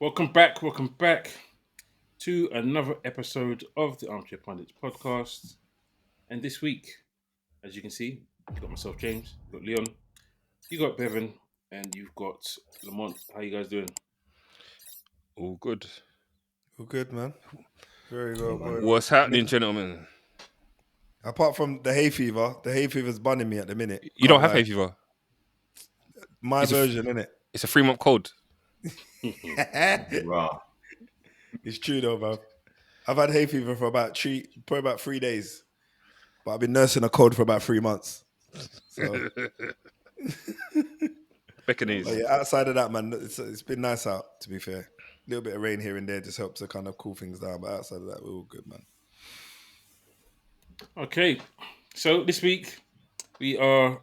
Welcome back to another episode of the Armchair Pundits Podcast. And this week, as you can see, you've got myself, James, you've got Leon, you got Bevan, and you've got Lamont. How you guys doing? All good. All good, man. Very well. Very well. What's happening, gentlemen? Apart from the hay fever's bunning me at the minute. You don't have hay fever. My It's version, innit? It's a 3-month cold. Raw. It's true though, bro. I've had hay fever for about 3 days, but I've been nursing a cold for about 3 months. So, Beckonese. but yeah, outside of that, man, it's been nice out. To be fair, a little bit of rain here and there just helps to kind of cool things down. But outside of that, we're all good, man. Okay, so this week we are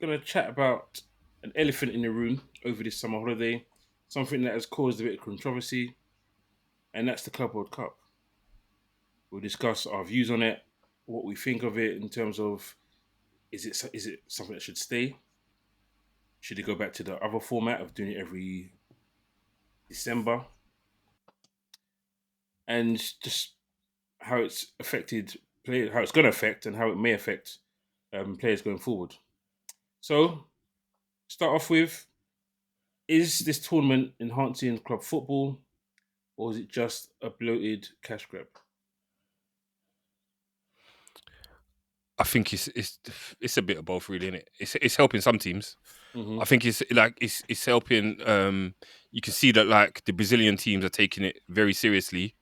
going to chat about an elephant in the room over this summer holiday, something that has caused a bit of controversy, and that's the Club World Cup. We'll discuss our views on it, what we think of it in terms of is it something that should stay? Should it go back to the other format of doing it every December? And just how it's affected players, how it's going to affect, and how it may affect players going forward. So, start off with: is this tournament enhancing club football, or is it just a bloated cash grab? I think it's a bit of both, really, isn't it? It's helping some teams. Mm-hmm. I think it's helping. You can see that like the Brazilian teams are taking it very seriously.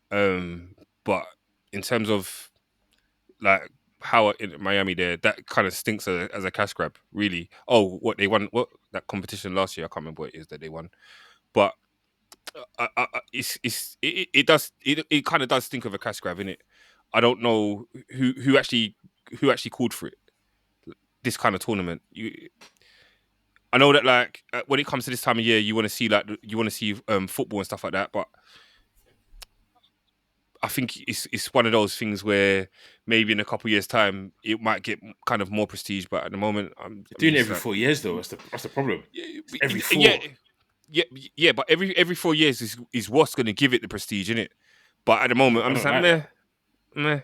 But in terms of like how in Miami there, that kind of stinks as a cash grab, really. Oh, what they won? What that competition last year? I can't remember what it is that they won, but it does it kind of does stink of a cash grab, innit? I don't know who actually called for it. This kind of tournament, I know that like when it comes to this time of year, you want to see football and stuff like that, but I think it's one of those things where maybe in a couple of years' time it might get kind of more prestige. But at the moment, I'm doing it every 4 years though. That's the problem. Every four. Yeah, but every 4 years is what's going to give it the prestige, innit? But at the moment, I'm just like meh.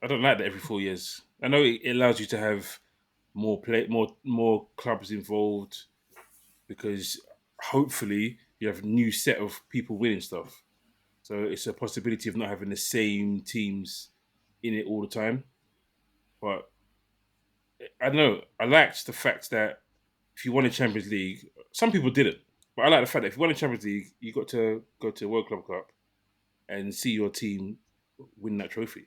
I don't like that every 4 years. I know it allows you to have more clubs involved because hopefully you have a new set of people winning stuff. So it's a possibility of not having the same teams in it all the time. But I don't know. I liked the fact that if you won a Champions League, some people didn't. But I like the fact that if you won a Champions League, you got to go to a World Club Cup and see your team win that trophy.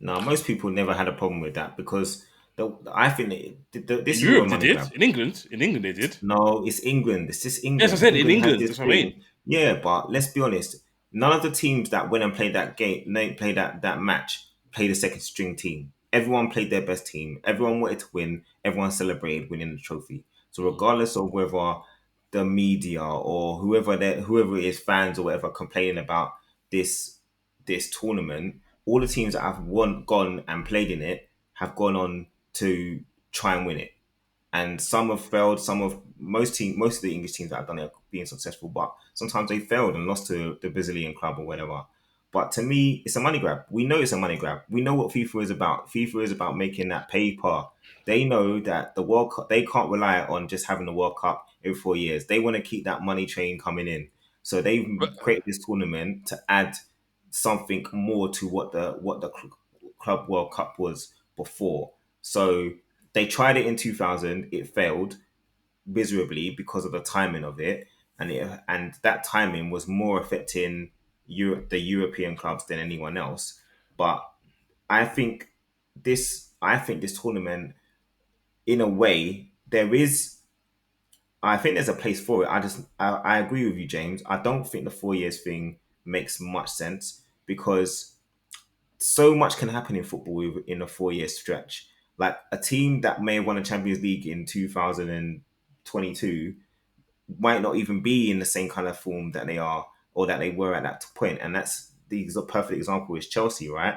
No, most people never had a problem with that because I think this In is a Europe, they money did. grab. In England, they did. No, it's England. It's just England. Yes, I said in has England. this That's what I mean. thing. Yeah, but let's be honest. None of the teams that went and played that game, played that match, played a second string team. Everyone played their best team. Everyone wanted to win. Everyone celebrated winning the trophy. So regardless of whether the media or whoever it is, fans or whatever, complaining about this tournament, all the teams that have gone and played in it have gone on to try and win it. And some have failed. Most of the English teams that have done it have been successful, but sometimes they failed and lost to the Brazilian club or whatever. But to me, it's a money grab. We know it's a money grab. We know what FIFA is about. FIFA is about making that paper. They know that the World Cup, they can't rely on just having the World Cup every 4 years. They want to keep that money train coming in. So they've created this tournament to add something more to what the Club World Cup was before. So they tried it in 2000. It failed miserably because of the timing of it, and that timing was more affecting the European clubs than anyone else. But I think this tournament, in a way, I think there's a place for it. I agree with you, James. I don't think the 4 years thing makes much sense because so much can happen in football in a 4 year stretch. Like a team that may have won a Champions League in 2022 might not even be in the same kind of form that they are or that they were at that point. And that's the perfect example is Chelsea, right?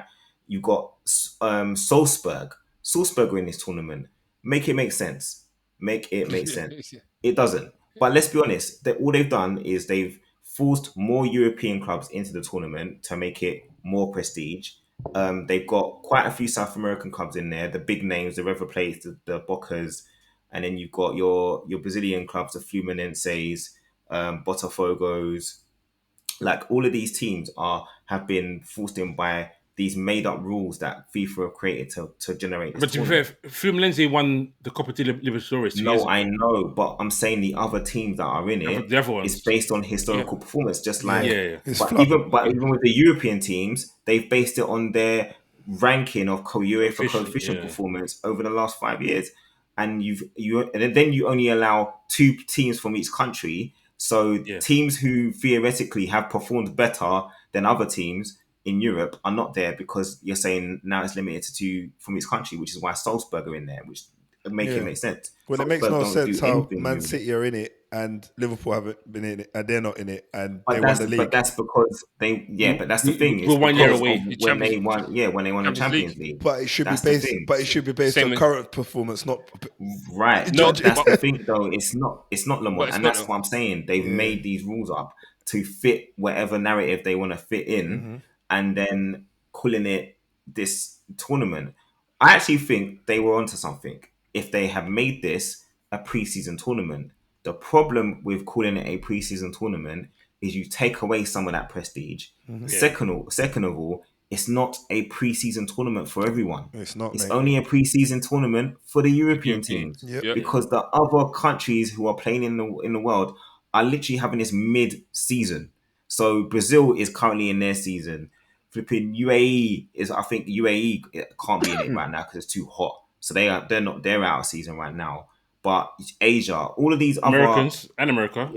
You got Salzburg. Salzburg are in this tournament. Make it make sense. Make it make sense. It doesn't. But let's be honest, all they've done is they've forced more European clubs into the tournament to make it more prestige. They've got quite a few South American clubs in there, the big names, the River Plates, the Bocas, and then you've got your Brazilian clubs, the Fluminenses, Botafogos. Like all of these teams have been forced in by these made up rules that FIFA have created to generate this But to be fair, Fluminense won the Copa de Libertadores 2 years No, ago. I know, but I'm saying the other teams that are in it The other ones. is based on historical performance, just like. Yeah. It's But flop. even with the European teams, they've based it on their ranking of UEFA coefficient yeah. performance over the last 5 years, and then you only allow 2 teams from each country. So teams who theoretically have performed better than other teams in Europe are not there because you're saying now it's limited to 2 from each country, which is why Salzburg are in there, which it makes sense. Well, it makes Salzburg no don't sense do how anything Man really. City are in it and Liverpool haven't been in it and they're not in it and But they won the league. But that's because but that's the thing. We're 1 year away. When they won the Champions League. But it should That's be the based. thing. But it should be based Same on as- current performance, not Right. No, That's the thing, though. It's not Lamont, it's and not, that's what I'm saying. They've made these rules up to fit whatever narrative they want to fit in, and then calling it this tournament. I actually think they were onto something. If they have made this a preseason tournament, the problem with calling it a preseason tournament is you take away some of that prestige. Second of all, it's not a preseason tournament for everyone. It's not. It's mate. only a preseason tournament for the European teams Yep. because the other countries who are playing in the world are literally having this mid-season. So Brazil is currently in their season. Flipping UAE can't be in it right now because it's too hot. So they're out of season right now. But Asia, all of these Americans and America.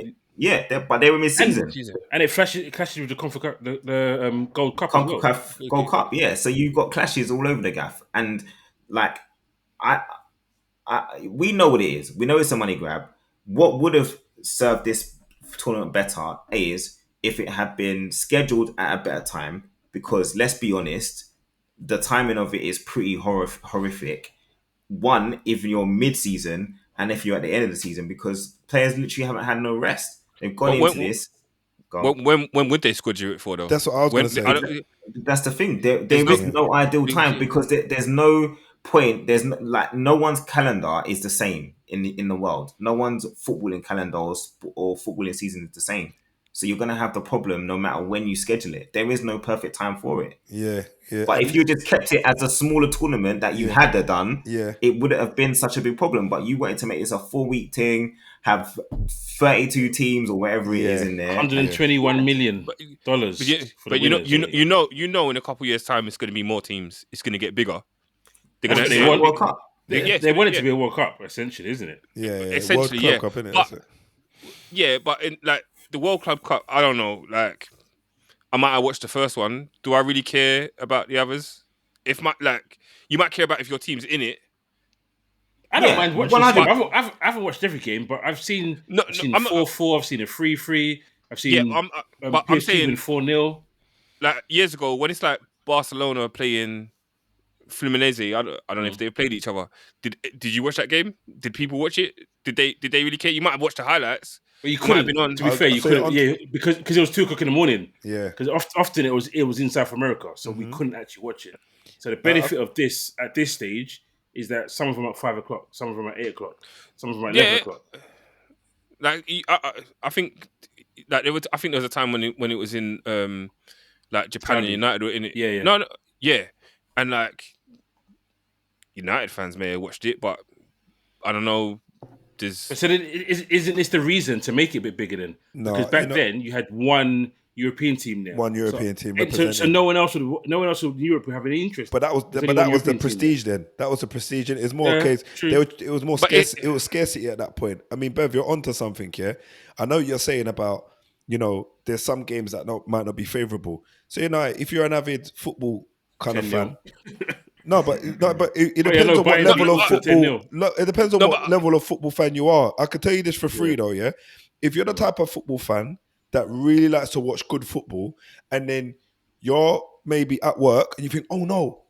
but they were mid-season. And it clashes with the Gold Cup as well. CONCACAF Gold Cup, yeah. So you've got clashes all over the gaff, and like we know what it is. We know it's a money grab. What would have served this tournament better is if it had been scheduled at a better time. Because let's be honest, the timing of it is pretty horrific. One, if you're mid-season, and if you're at the end of the season, because players literally haven't had no rest. They've gone into this. When would they schedule it for, though? That's what I was going to say. That's the thing. There is no ideal time because there's no point. There's no one's calendar is the same in the world. No one's footballing calendar or footballing season is the same. So you're going to have the problem no matter when you schedule it. There is no perfect time for it. Yeah. But if you just kept it as a smaller tournament that you had done, it wouldn't have been such a big problem. But you wanted to make this a 4-week thing, have 32 teams or whatever it is in there. $121 million. But you know, in a couple of years' time, it's going to be more teams. It's going to get bigger. They want World Cup. They want it to be a World Cup, essentially, isn't it? Yeah. Essentially, World Club Cup, innit? But in the World Club Cup, I don't know. Like, I might have watched the first one. Do I really care about the others? You might care about if your team's in it. I don't mind watching. I haven't watched every game, but I've seen 4-4. I've seen a 3-3. I've seen I'm saying 4-0. Like years ago, when it's like Barcelona playing Fluminense, I don't know if they played each other. Did you watch that game? Did people watch it? Did they really care? You might have watched the highlights. But you couldn't. Been on. To be fair, you couldn't. Because it was 2:00 in the morning. Yeah. Because often it was in South America, so we couldn't actually watch it. So the benefit of this at this stage is that some of them at 5:00, some of them at 8:00, some of them at 11:00. Like I think like I think there was a time when it was in like Japan and United were in it. Yeah. No, and like United fans may have watched it, but I don't know. So then, isn't this the reason to make it a bit bigger then? No, because back then you had one European team there. One European team represented. So no one else in Europe would have any interest. But that was the prestige then. That was the prestige. It was more a case. It was more scarce. It was scarcity at that point. I mean, Bev, you're onto something, yeah. I know you're saying about there's some games that might not be favourable. So if you're an avid football kind of fan. No, but it depends on what level of football. It depends on what level of football fan you are. I can tell you this for free though, yeah. If you're the type of football fan that really likes to watch good football, and then you're maybe at work and you think, oh no,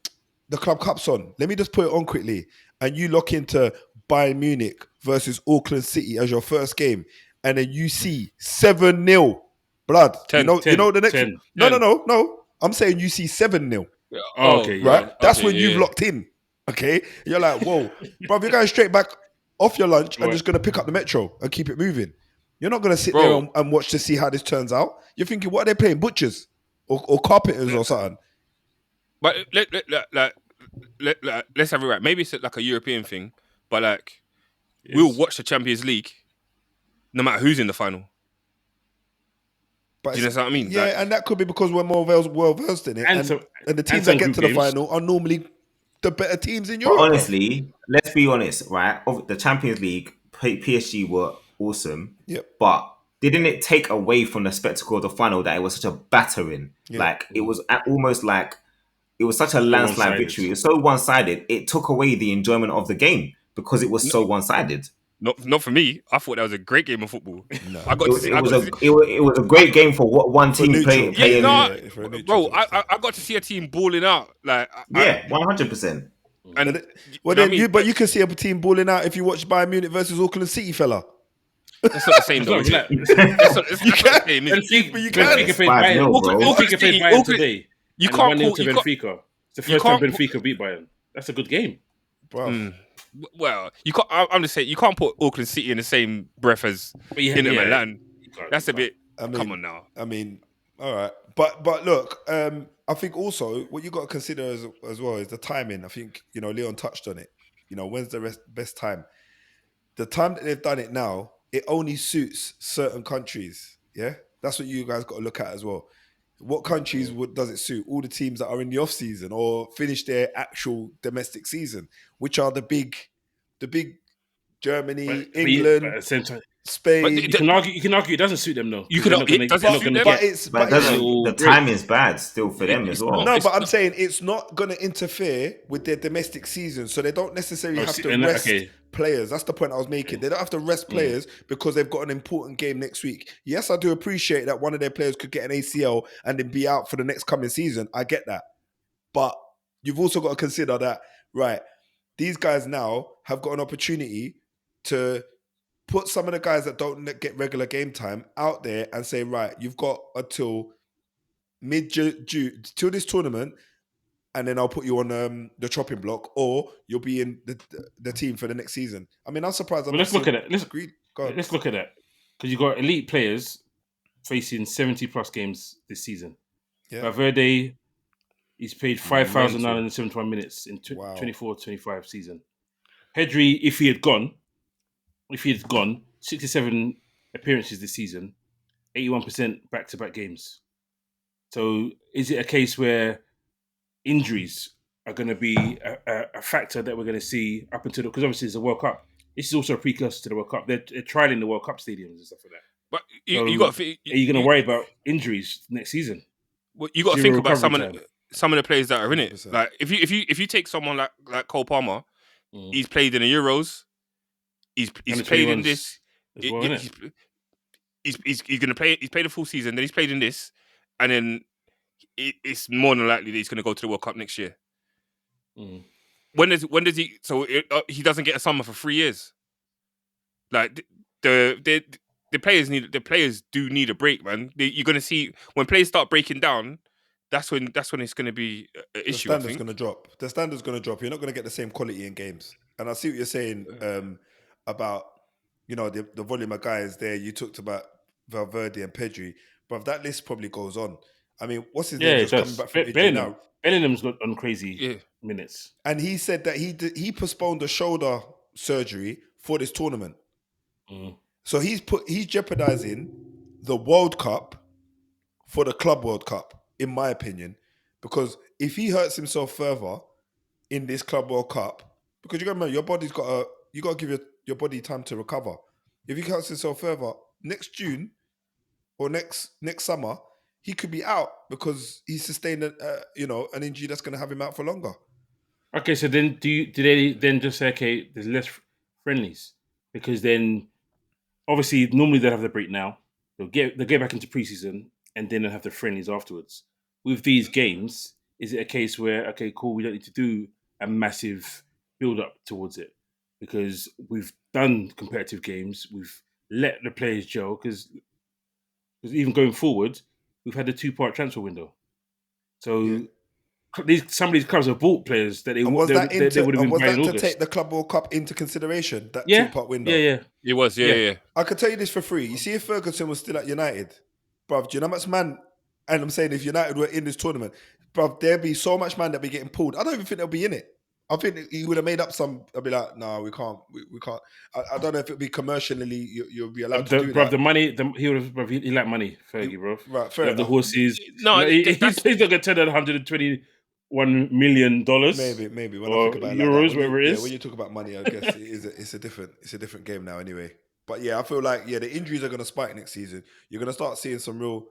the Club Cup's on. Let me just put it on quickly, and you lock into Bayern Munich versus Auckland City as your first game, and then you see 7-0 blood. 10, you know the next. 10. No. I'm saying you see 7-0. Oh, okay, right. yeah. That's Okay, when you've yeah. locked in. Okay, you're like, whoa, bro, you're going straight back off your lunch and Right. just gonna pick up the metro and keep it moving. You're not gonna sit Bro. there and watch to see how this turns out. You're thinking, what are they playing? Butchers or carpenters or something? But let's have it right. Maybe it's like a European thing, but like we'll watch the Champions League no matter who's in the final. But Do you know what I mean? Yeah, Like, and that could be because we're more well versed in it, and the teams that get to the final are normally the better teams in Europe. But honestly, let's be honest, right? Of the Champions League, PSG were awesome. Yep. But didn't it take away from the spectacle of the final that it was such a battering? Yeah. Like it was almost like it was such a landslide victory. It was so one-sided. It took away the enjoyment of the game because it was so one-sided. Not for me. I thought that was a great game of football. No. It was a great game for what one team playing. Bro, I got to see a team balling out. Like 100%. And but you can see a team balling out if you watch Bayern Munich versus Auckland City, fella. That's not the same though. You can. Benfica played Bayern today. You can't call Benfica. It's the first time Benfica beat Bayern. That's a good game. Bro. Well, you can't. I'm just saying you can't put Auckland City in the same breath as Inter Milan. That's a bit. Come on now. I mean, all right, but look, I think also what you got to consider as well is the timing. I think Leon touched on it. When's the best time? The time that they've done it now, it only suits certain countries. Yeah, that's what you guys got to look at as well. What countries does it suit? All the teams that are in the off season or finish their actual domestic season, which are the big Germany, England, at the same time, Spain. But you can argue it doesn't suit them though. The timing's bad still for them as well. No, but I'm saying it's not going to interfere with their domestic season, so they don't necessarily have to rest players. That's the point I was making. They don't have to rest players because they've got an important game next week. Yes, I do appreciate that one of their players could get an ACL and then be out for the next coming season. I get that. But you've also got to consider that, right, these guys now have got an opportunity to put some of the guys that don't get regular game time out there and say, right, you've got until mid-June, till this tournament, and then I'll put you on the chopping block, or you'll be in the team for the next season. I mean, I'm surprised. Let's look at it. Let's look at that. Because you've got elite players facing 70-plus games this season. Yeah. Valverde, he's played 5,971 minutes in 24-25 season. Pedri, if he had gone, 67 appearances this season, 81% back-to-back games. So is it a case where injuries are going to be a factor that we're going to see up until because obviously it's a World Cup. This is also a precursor to the World Cup. They're trialing the World Cup stadiums and stuff like that. But are you going to worry about injuries next season? Well, you got to think about some of the players that are in it. 100%. Like if you take someone like Cole Palmer, he's played in the Euros. He's played in this. He's going to play. He's played a full season. Then he's played in this, and then it's more than likely that he's going to go to the World Cup next year. When does he? So he doesn't get a summer for 3 years. Like the players do need a break, man. You're going to see when players start breaking down. That's when it's going to be an issue. The standard's going to drop. The standard's going to drop. You're not going to get the same quality in games. And I see what you're saying about the volume of guys there. You talked about Valverde and Pedri, but that list probably goes on. I mean, what's his name? Coming back from injury now. Bellingham's got on crazy minutes, and he said that he postponed the shoulder surgery for this tournament. So he's jeopardizing the World Cup for the Club World Cup, in my opinion, because if he hurts himself further in this Club World Cup, because you got to remember your body's you got to give your body time to recover. If he hurts himself further next June or next summer, he could be out because he sustained an injury that's going to have him out for longer. Okay, so then do they then just say, okay, there's less friendlies? Because then obviously normally they'll have the break now. They'll get back into preseason and then they'll have the friendlies afterwards. With these games, is it a case where, okay, cool, we don't need to do a massive build up towards it? Because we've done competitive games, we've let the players gel, because Because even going forward, we've had a 2-part transfer window. So some of these clubs have bought players that they would have been buying in August. To take the Club World Cup into consideration, that 2-part window? Yeah. It was, yeah. I could tell you this for free. You see, if Ferguson was still at United, bruv, do you know how much man? And I'm saying if United were in this tournament, bruv, there'd be so much man that be getting pulled. I don't even think they'll be in it. I think he would have made up some. I'd be like, no, we can't. We can't. I don't know if it'd be commercially you'll be allowed to do that. The money, he like money, Fergie, bro. Right, fair enough. The horses. No, he's not going to turn down $121 million. Maybe when I think about euros, whatever it is. Yeah, when you talk about money, I guess it's a different game now anyway. But yeah, I feel like the injuries are going to spike next season. You're going to start seeing some real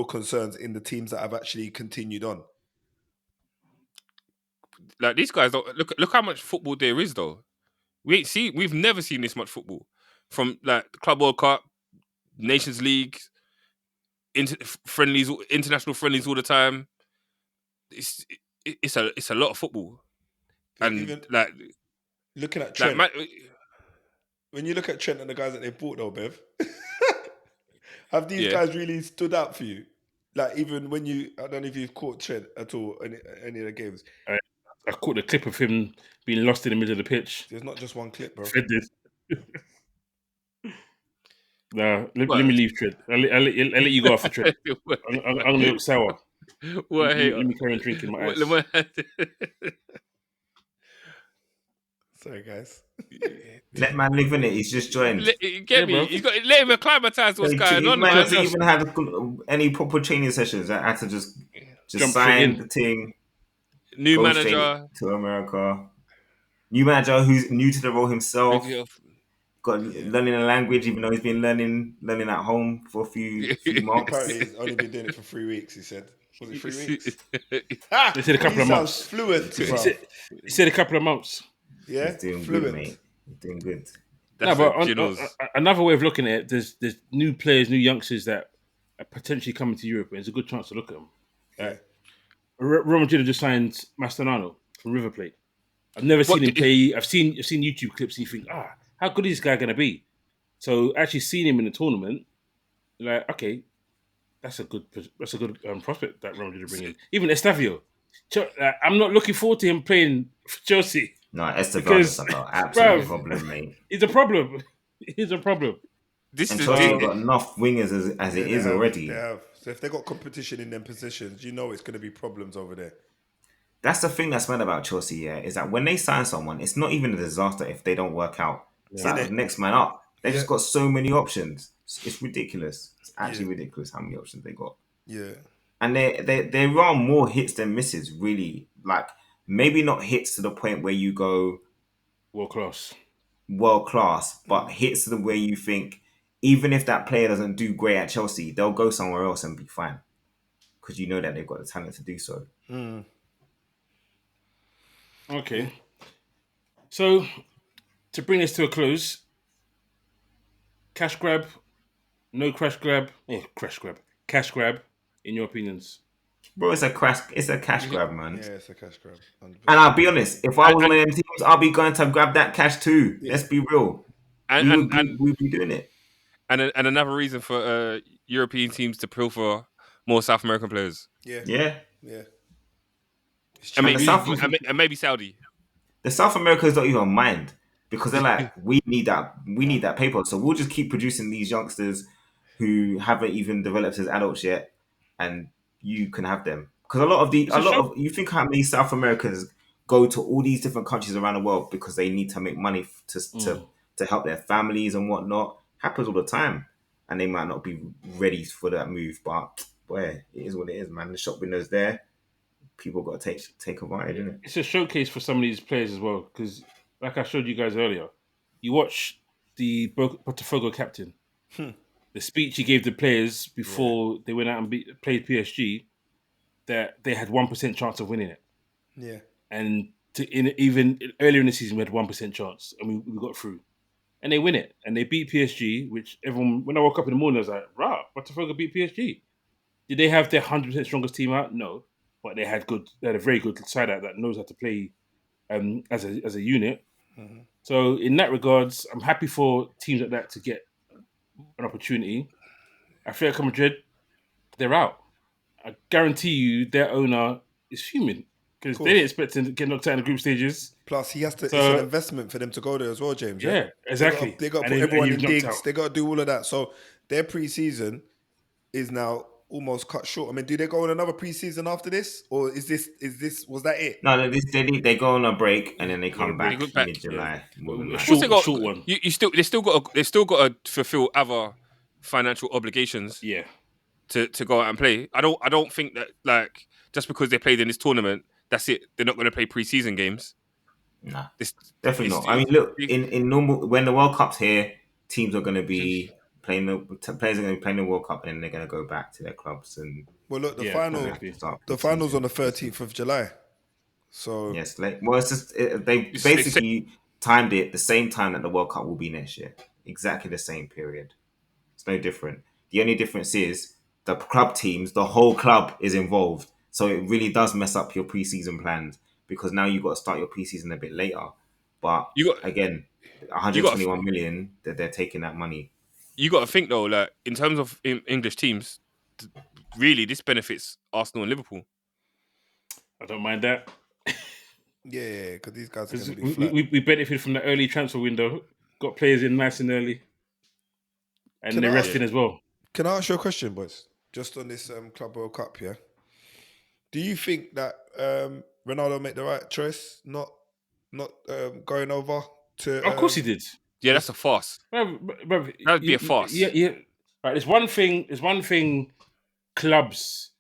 concerns in the teams that have actually continued on. Like these guys, look how much football there is though. We've never seen this much football from like the Club World Cup, Nations League, international friendlies all the time. It's a lot of football, and even like looking at Trent. When you look at Trent and the guys that they bought though, Bev, have these guys really stood out for you? Like even when I don't know if you've caught Trent at all in any of the games. I caught the clip of him being lost in the middle of the pitch. There's not just one clip, bro. No, let me leave Trent. I'll let you go off for Trent. I'm going to look sour. Let me carry on drinking my ice. Sorry, guys. Let man live in it. He's just joined. Let him acclimatise what's going on, man. He even have any proper training sessions. I had to just sign the thing. New manager to America. New manager who's new to the role himself. Got learning a language, even though he's been learning at home for a few months. Apparently, he's only been doing it for 3 weeks. He said, "Was it 3 weeks?" They said a couple of months. Fluent. He said a couple of months. Yeah, he's doing fluent. Good, mate. He's doing good. Another way of looking at it, there's new players, new youngsters that are potentially coming to Europe, and it's a good chance to look at them. Yeah. Real Madrid just signed Mascherano from River Plate. I've never seen him play. I've seen YouTube clips, and you think, how good is this guy going to be? So actually seeing him in the tournament, like, okay, that's a good prospect that Real Madrid are bringing. Even Estavio, I'm not looking forward to him playing for Chelsea. No, Estavio's like an absolute problem, mate. He's a problem. He's a problem. Chelsea got enough wingers as it is already. They have. So if they got competition in them positions, you know it's going to be problems over there. That's the thing that's mad about Chelsea, is that when they sign someone, it's not even a disaster if they don't work out. It's like the next man up. They've just got so many options. It's ridiculous. It's actually ridiculous how many options they got. Yeah. And they run more hits than misses, really. Like, maybe not hits to the point where you go... World class, but hits to the way you think, even if that player doesn't do great at Chelsea, they'll go somewhere else and be fine. Because you know that they've got the talent to do so. Mm. Okay. So, to bring this to a close, cash grab, no crash grab, cash grab, in your opinions? Bro, it's a cash grab, man. Yeah, it's a cash grab. 100%. And I'll be honest, if I was one of them teams, I'll be going to grab that cash too. Yeah. Let's be real. We'll be doing it. And another reason for European teams to pull for more South American players. Yeah. And maybe Saudi. The South Americans don't even mind because they're like, we need that paper, so we'll just keep producing these youngsters who haven't even developed as adults yet, and you can have them. Because you think how many South Americans go to all these different countries around the world because they need to make money to help their families and whatnot. Happens all the time, and they might not be ready for that move. But boy, it is what it is, man. The shop window's there. People got to take advantage, isn't it? It's a showcase for some of these players as well, because like I showed you guys earlier, you watch the Botafogo captain, the speech he gave the players before they went out and played PSG, that they had 1% chance of winning it. Yeah, and even earlier in the season we had 1% chance, and we got through. And they win it. And they beat PSG, which everyone... When I woke up in the morning, I was like, rah, Botafogo beat PSG. Did they have their 100% strongest team out? No. But they had a very good side out that knows how to play as a unit. Mm-hmm. So in that regards, I'm happy for teams like that to get an opportunity. Atletico Madrid, they're out. I guarantee you, their owner is fuming because they didn't expect to get knocked out in the group stages. Plus, he has to. So, it's an investment for them to go there as well, James. Yeah, exactly. They got to put everyone in digs. They got to do all of that. So their pre-season is now almost cut short. I mean, do they go on another pre-season after this, or was that it? No, they go on a break and then they come back mid-July. A short one. They still got to fulfill other financial obligations. Yeah. To go out and play. I don't think that like just because they played in this tournament, that's it. They're not going to play pre-season games. Nah, definitely not. I mean, look, in normal when the World Cup's here, teams are going to be playing players are going to be playing the World Cup, and then they're going to go back to their clubs. And well, look, the finals on the 13th of July. So yes, it's just they basically timed it the same time that the World Cup will be next year. Exactly the same period. It's no different. The only difference is the club teams, the whole club is involved. So it really does mess up your preseason plans because now you've got to start your preseason a bit later. But again, 121 million that they're taking that money. You got to think though, like in terms of English teams, really this benefits Arsenal and Liverpool. I don't mind that. Yeah, because these guys are going to be flat. We benefited from the early transfer window, got players in nice and early, and they're resting as well. Can I ask you a question, boys? Just on this Club World Cup, yeah? Do you think that Ronaldo made the right choice, not going over to? Of course he did. Yeah, that's a farce. That would be a farce. Yeah. Right. There's one thing. Clubs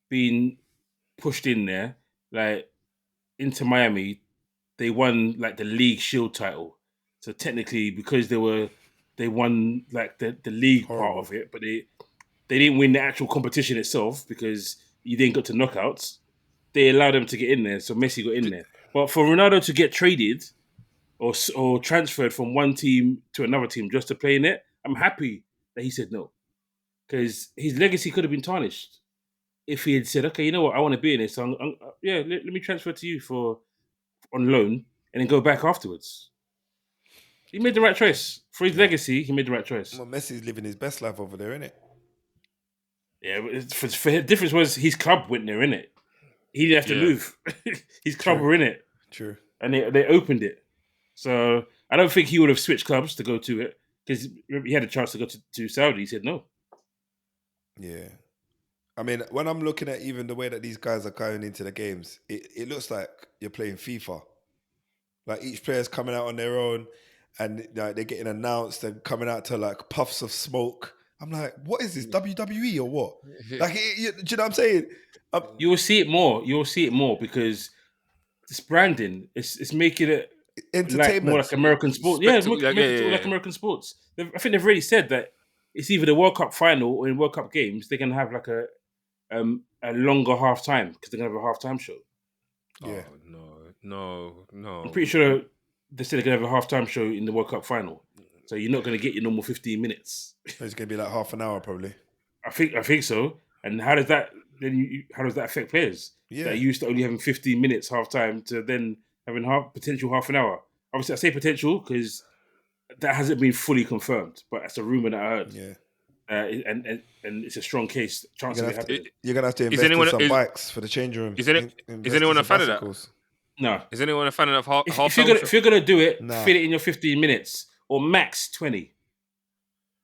being pushed in there, like into Miami, they won like the league shield title. So technically, because they won like the league part of it, but they didn't win the actual competition itself because you didn't get to knockouts. They allowed them to get in there, so Messi got in there. But for Ronaldo to get traded or transferred from one team to another team just to play in it, I'm happy that he said no. Because his legacy could have been tarnished if he had said, okay, you know what, I want to be in this. So let me transfer to you on loan and then go back afterwards. He made the right choice. For his legacy, he made the right choice. Well, Messi's living his best life over there, innit? Yeah, but for the difference was his club went there, innit? He didn't have to move. His club were in it. True. And they opened it. So I don't think he would have switched clubs to go to it because he had a chance to go to Saudi. He said no. Yeah. I mean, when I'm looking at even the way that these guys are going into the games, it looks like you're playing FIFA. Like each player's coming out on their own and they're getting announced and coming out to like puffs of smoke. I'm like, what is this, WWE or what? Like, do you know what I'm saying? You will see it more. You will see it more because it's branding. It's making it entertainment, more like American sports. Yeah, it's like American sports. I think they've already said that it's either the World Cup final or in World Cup games they're gonna have like a longer half time because they're gonna have a halftime show. Yeah. Oh, no. I'm pretty sure they said they're gonna have a halftime show in the World Cup final. So you're not gonna get your normal 15 minutes. It's gonna be like half an hour probably. I think so. And how does that affect players? Yeah. That used to only having 15 minutes half time to then having potential half an hour. Obviously, I say potential because that hasn't been fully confirmed, but that's a rumor that I heard. Yeah. And it's a strong case. Chance of it happening. You're gonna have to invest in some bikes for the change room. Is anyone a fan of that? No. Is anyone a fan of half? If you're gonna do it, fit it in your 15 minutes or max 20.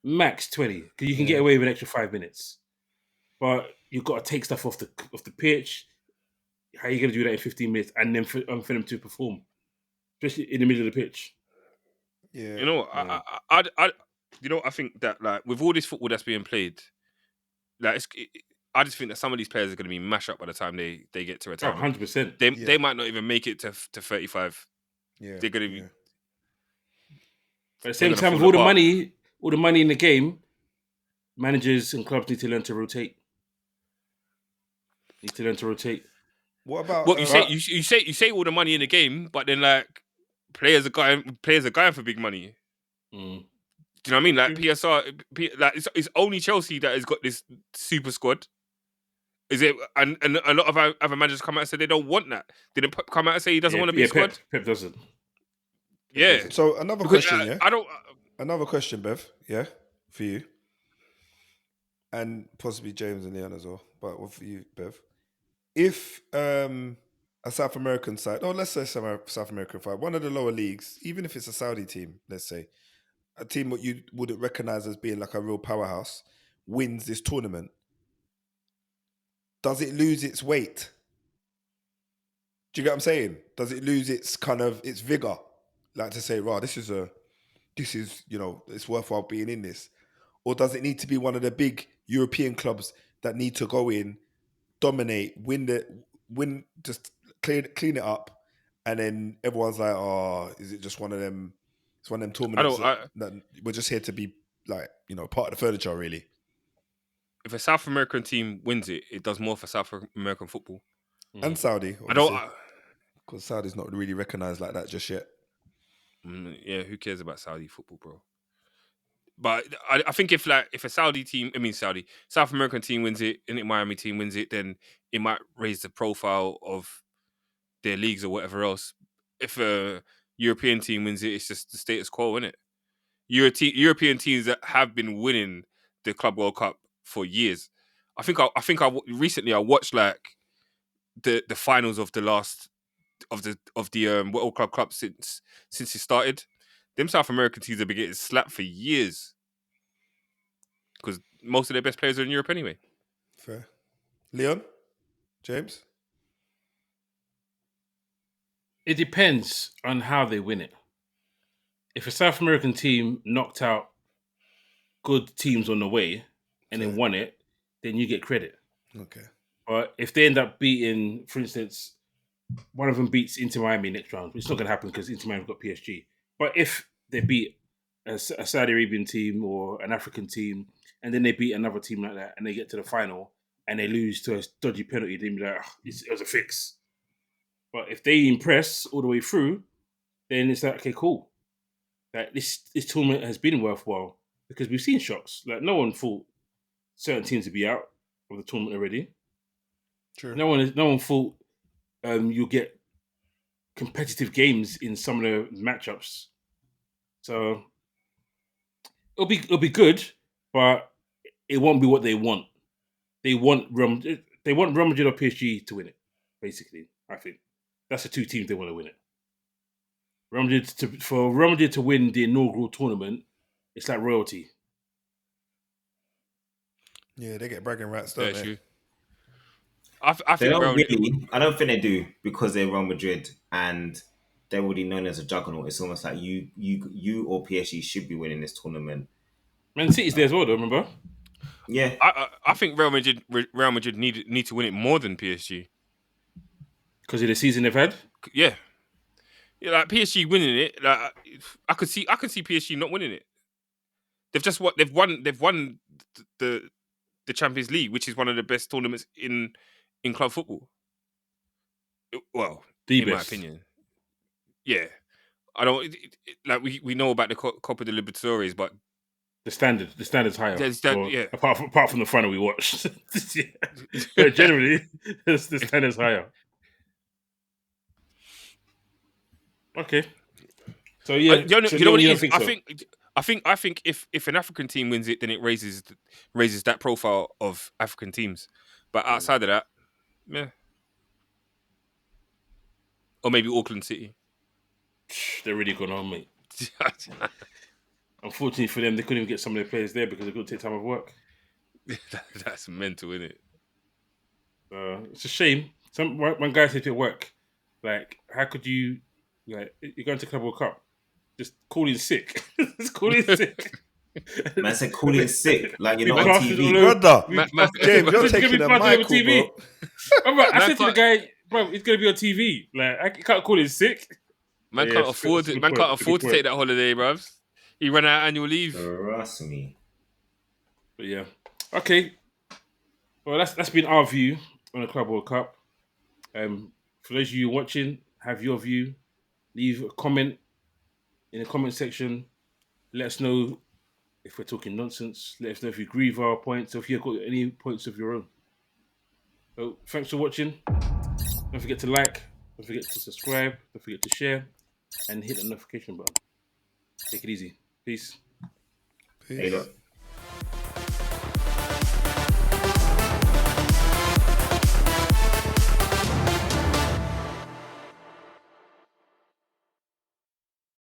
Max 20, because you can get away with an extra 5 minutes. But you've got to take stuff off the pitch. How are you gonna do that in 15 minutes and then for them to perform, especially in the middle of the pitch? Yeah. You know, I think that like with all this football that's being played, like I just think that some of these players are going to be mashed up by the time they get to retirement. 100%. They might not even make it to 35. Yeah, they're going to be. But at the same time, with all the money in the game, managers and clubs need to learn to rotate. What about? What you say all the money in the game, but then like players are going for big money. Mm. Do you know what I mean? Like PSR, like it's only Chelsea that has got this super squad. Is it? And a lot of other managers come out and say they don't want that. Did Pep come out and say he doesn't want a big squad? Pep doesn't. Yeah. So another question, I don't. Another question, Bev. Yeah, for you. and possibly James and Leon as well, but what for you, Bev? If a South American side, let's say South American side, one of the lower leagues, even if it's a Saudi team, let's say, a team what you wouldn't recognize as being like a real powerhouse, wins this tournament, does it lose its weight? Do you get what I'm saying? Does it lose its kind of its vigor? Like to say, right, this is it's worthwhile being in this. Or does it need to be one of the big European clubs that need to go in, dominate, win, just clean it up, and then everyone's like, oh, is it just one of them? It's one of them tournaments that we're just here to be like, part of the furniture, really. If a South American team wins it, it does more for South American football. And Saudi, obviously. Because Saudi's not really recognised like that just yet. Yeah, who cares about Saudi football, bro? But I think if a South American team wins it and a Miami team wins it, then it might raise the profile of their leagues or whatever else. If a European team wins it, it's just the status quo, isn't it? European teams that have been winning the Club World Cup for years. I think I recently watched like the finals of the last of the World Club Cup since it started. Them South American teams have been getting slapped for years because most of their best players are in Europe anyway. Fair. Leon? James? It depends on how they win it. If a South American team knocked out good teams on the way and then won it, then you get credit. Okay. But if they end up beating, for instance, one of them beats Inter Miami next round, which is not going to happen because Inter Miami's got PSG. But if they beat a Saudi Arabian team or an African team, and then they beat another team like that, and they get to the final and they lose to a dodgy penalty, they'd be like, it was a fix. But if they impress all the way through, then it's like, okay, cool. Like this tournament has been worthwhile because we've seen shocks. Like no one thought certain teams would be out of the tournament already. True. No one thought you'll get competitive games in some of the matchups. So it'll be good, but it won't be what they want. They want Real Madrid or PSG to win it. Basically, I think that's the two teams they want to win it. For Real Madrid to win the inaugural tournament, it's like royalty. Yeah, they get bragging rights, don't they? True. I don't think they do because they're Real Madrid and they're already known as a juggernaut. It's almost like you or PSG should be winning this tournament. Man City's there as well, though. Remember? Yeah, I think Real Madrid need to win it more than PSG because of the season they've had. Yeah, like PSG winning it. Like I could see PSG not winning it. They've won the Champions League, which is one of the best tournaments in club football. Well, in my opinion, yeah. I don't like we know about the Copa de Libertadores, but the standard's higher. Yeah. Apart from the final we watched, but generally the standard's higher. Okay, so yeah, you know what it is. I think if an African team wins it, then it raises that profile of African teams. But outside of that, yeah, or maybe Auckland City. They're really gone home, mate. Unfortunately for them, they couldn't even get some of their players there because they've got to take time off work. That's mental, isn't it? It's a shame. One guy said to work, like, how could you, like, you're going to Club World Cup, just call in sick. Just call in sick. Man said call in sick, like you're not on TV. Brother, James, you're taking a mic, bro. I said to the guy, bro, he's going to be on TV. Like, I can't call in sick. Man can't afford to take that holiday, bruv. He ran out of annual leave. Trust me. But yeah. Okay. Well, that's been our view on the Club World Cup. For those of you watching, have your view. Leave a comment in the comment section. Let us know if we're talking nonsense. Let us know if you agree with our points or if you've got any points of your own. So thanks for watching. Don't forget to like. Don't forget to subscribe. Don't forget to share. And hit the notification button. Take it easy. Peace. Peace.